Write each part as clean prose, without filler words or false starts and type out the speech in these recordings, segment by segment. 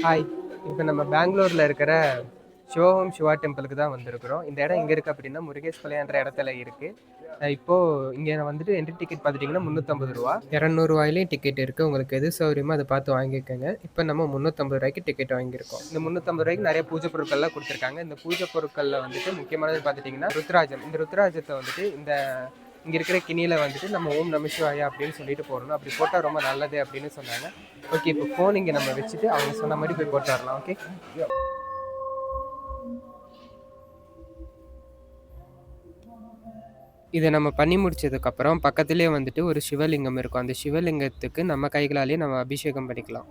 Hi. இப்போ நம்ம பெங்களூரில் இருக்கிற சிவஹோம் சிவா டெம்பிளுக்கு தான் வந்திருக்கிறோம். இந்த இடம் எங்கே இருக்குது அப்படின்னா முருகேஸ்பாளையம்ன்ற இடத்துல இருக்குது. இப்போது இங்கே வந்துட்டு என்ட்ரி டிக்கெட் பார்த்துட்டிங்கன்னா ரூ. 350. ரூ. 200 டிக்கெட் இருக்குது. உங்களுக்கு எது சௌகரியமோ அதை பார்த்து வாங்கிக்கோங்க. இப்போ நம்ம ரூ. 350 டிக்கெட் வாங்கியிருக்கோம். இந்த ரூ. 350 நிறைய பூஜை பொருட்கள்லாம் கொடுத்துருக்காங்க. இந்த பூஜை பொருட்களில் வந்துட்டு முக்கியமானது பார்த்துட்டிங்கன்னா ருத்ராஜம். இந்த ருத்ராஜத்தை வந்துட்டு இங்கே இருக்கிற கிணியில் வந்துட்டு நம்ம ஓம் நமசிவாயா அப்படின்னு சொல்லிட்டு போடணும். அப்படி போட்டால் ரொம்ப நல்லது அப்படின்னு சொன்னாங்க. ஓகே, இப்போ ஃபோன் இங்கே நம்ம வச்சுட்டு அவங்க சொன்ன மாதிரி போய் போட்டு வரலாம். ஓகே, இதை நம்ம பண்ணி முடிச்சதுக்கப்புறம் பக்கத்துலேயே வந்துட்டு ஒரு சிவலிங்கம் இருக்கும். அந்த சிவலிங்கத்துக்கு நம்ம கைகளாலேயே நம்ம அபிஷேகம் பண்ணிக்கலாம்.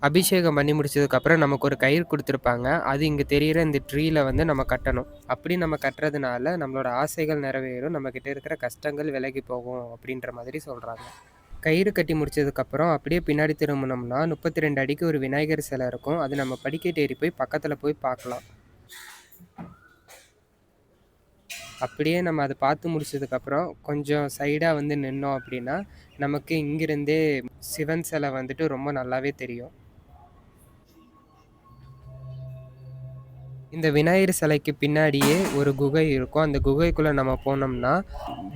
அபிஷேகம் பண்ணி முடிச்சதுக்கப்புறம் நமக்கு ஒரு கயிறு கொடுத்துருப்பாங்க. அது இங்கே தெரிகிற இந்த ட்ரீயில் வந்து நம்ம கட்டணும். அப்படி நம்ம கட்டுறதுனால நம்மளோட ஆசைகள் நிறைவேறும், நம்மக்கிட்ட இருக்கிற கஷ்டங்கள் விலகி போகும் அப்படின்ற மாதிரி சொல்கிறாங்க. கயிறு கட்டி முடிச்சதுக்கப்புறம் அப்படியே பின்னாடி திரும்பினோம்னா 32 அடிக்கு ஒரு விநாயகர் சிலை இருக்கும். அது நம்ம படிக்கட்டு ஏறி போய் பக்கத்தில் போய் பார்க்கலாம். அப்படியே நம்ம அதை பார்த்து முடிச்சதுக்கப்புறம் கொஞ்சம் சைடாக வந்து நின்னோம் அப்படின்னா நமக்கு இங்கிருந்தே சிவன் சிலை வந்துட்டு ரொம்ப நல்லாவே தெரியும். இந்த விநாயகர் சிலைக்கு பின்னாடியே ஒரு குகை இருக்கும். அந்த குகைக்குள்ளே நம்ம போனோம்னா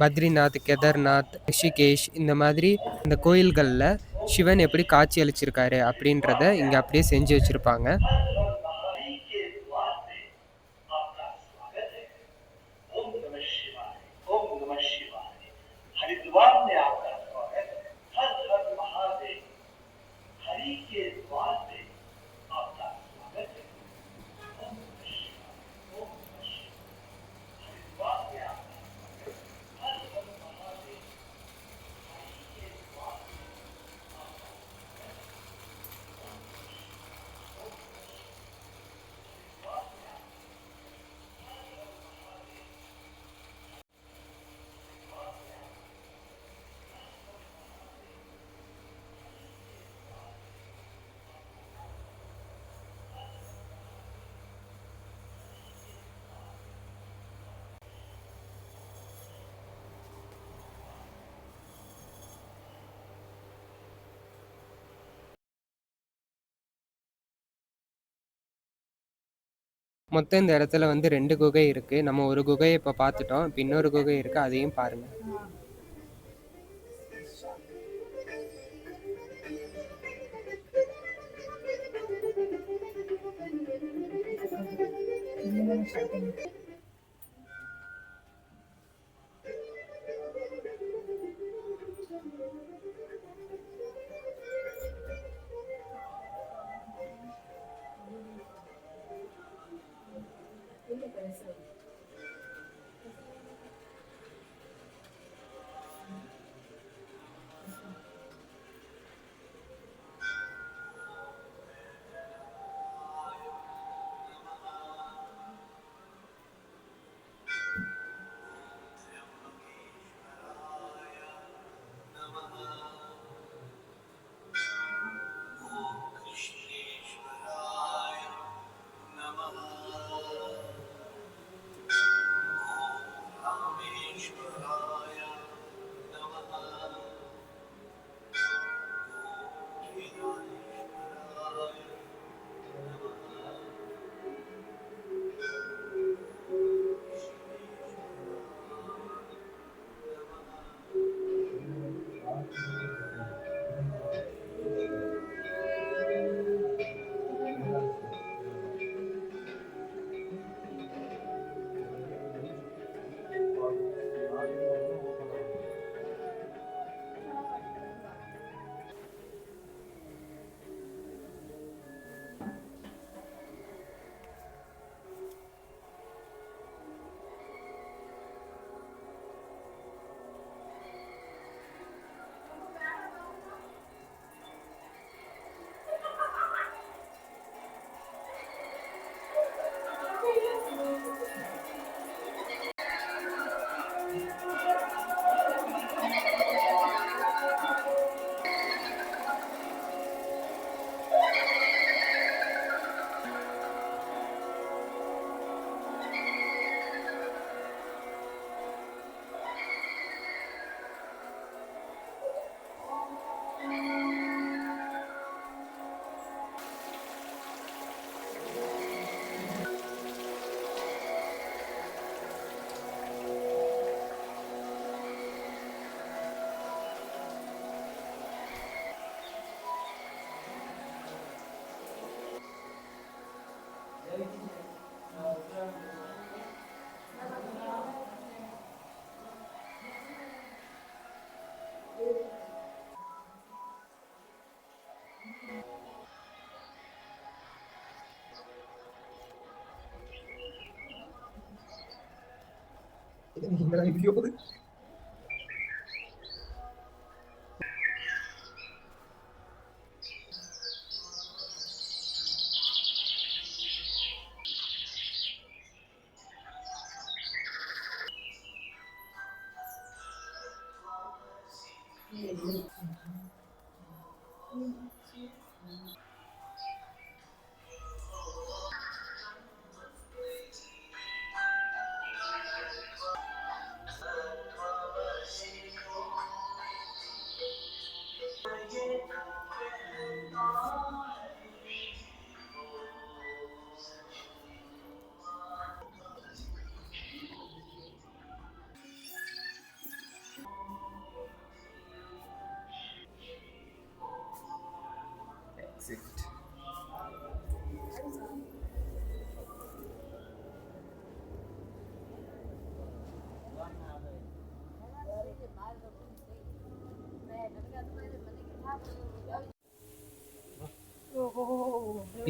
பத்ரிநாத், கேதார்நாத், ரிஷிகேஷ் இந்த மாதிரி இந்த கோயில்களில் சிவன் எப்படி காட்சி அளிச்சிருக்காரு அப்படின்றத இங்கே அப்படியே செஞ்சு வச்சுருப்பாங்க. மொத்தம் இந்த இடத்துல வந்து 2 குகை இருக்குது. நம்ம ஒரு குகையை இப்போ பார்த்துட்டோம். இப்போ இன்னொரு குகை இருக்குது, அதையும் பாருங்கள்.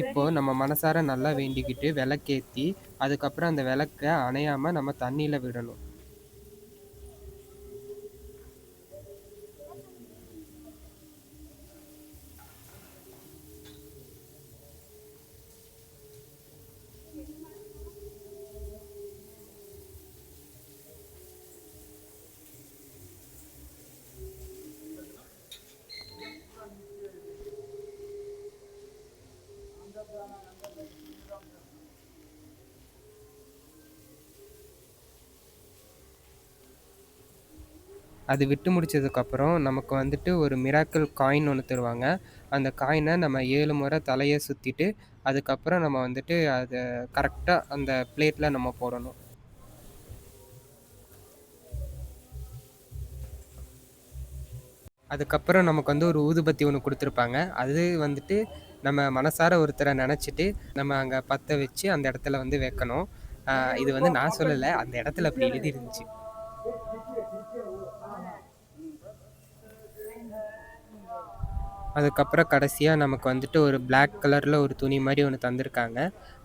இப்போ நம்ம மனசார நல்லா வேண்டிக்கிட்டு விளக்கேத்தி அதுக்கப்புறம் அந்த விளக்க அணையாம நம்ம தண்ணியில விடணும். அது விட்டு முடிச்சதுக்கப்புறம் நமக்கு வந்துட்டு ஒரு மிராக்கிள் காயின் ஒன்று தருவாங்க. அந்த காயினை நம்ம 7 முறை தலையை சுற்றிட்டு அதுக்கப்புறம் நம்ம வந்துட்டு அதை கரெக்டாக அந்த பிளேட்டில் நம்ம போடணும். அதுக்கப்புறம் நமக்கு வந்து ஒரு ஊதுபத்தி ஒன்று கொடுத்துருப்பாங்க. அது வந்துட்டு நம்ம மனசார ஒருத்தரை நினச்சிட்டு நம்ம அங்கே பற்ற வச்சு அந்த இடத்துல வந்து வைக்கணும். இது வந்து நான் சொல்லலை, அந்த இடத்துல அப்படி எழுதி இருந்துச்சு. அதுக்கப்புறம் கடைசியாக நமக்கு வந்துட்டு ஒரு பிளாக் கலரில் ஒரு துணி மாதிரி ஒன்று தந்திருக்காங்க.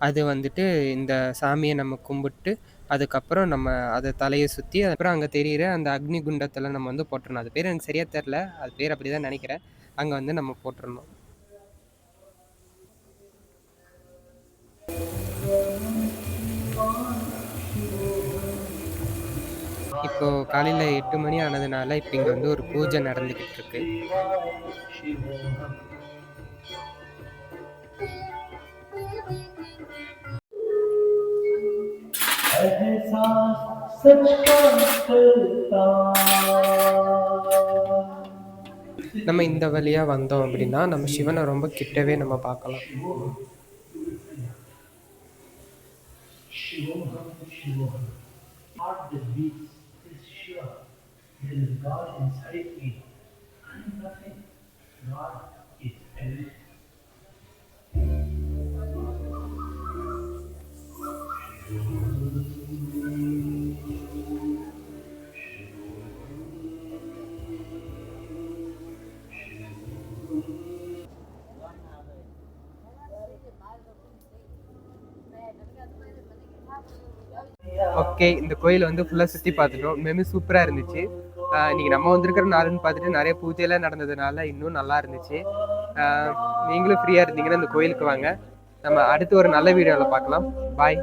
அது வந்துட்டு இந்த சாமியை நம்ம கும்பிட்டு அதுக்கப்புறம் நம்ம அதை தலையை சுற்றி அப்புறம் அங்கே தெரிகிற அந்த அக்னி குண்டத்தில் நம்ம வந்து போட்டுடணும். அது பேர் எனக்கு சரியாக தெரில, அது பேர் அப்படி தான் நினைக்கிறேன். அங்கே வந்து நம்ம போட்டுடணும். இப்போ காலையில் 8 மணி ஆனதுனால இப்போ இங்கே வந்து ஒரு பூஜை நடந்துக்கிட்டு இருக்கு. நம்ம இந்த வழியாக வந்தோம் அப்படின்னா நம்ம சிவனை ரொம்ப கிட்டவே நம்ம பார்க்கலாம். ஓகே, இந்த கோயிலை வந்து ஃபுல்லாக சுற்றி பார்த்துட்டோம். உண்மையுமே சூப்பராக இருந்துச்சு. இன்றைக்கி நம்ம வந்திருக்கிற நாளுன்னு பார்த்துட்டு நிறைய பூஜையெல்லாம் நடந்ததுனால இன்னும் நல்லா இருந்துச்சு. நீங்களும் ஃப்ரீயாக இருந்தீங்கன்னா இந்த கோயிலுக்கு வாங்க. நம்ம அடுத்து ஒரு நல்ல வீடியோவில் பார்க்கலாம். பாய்.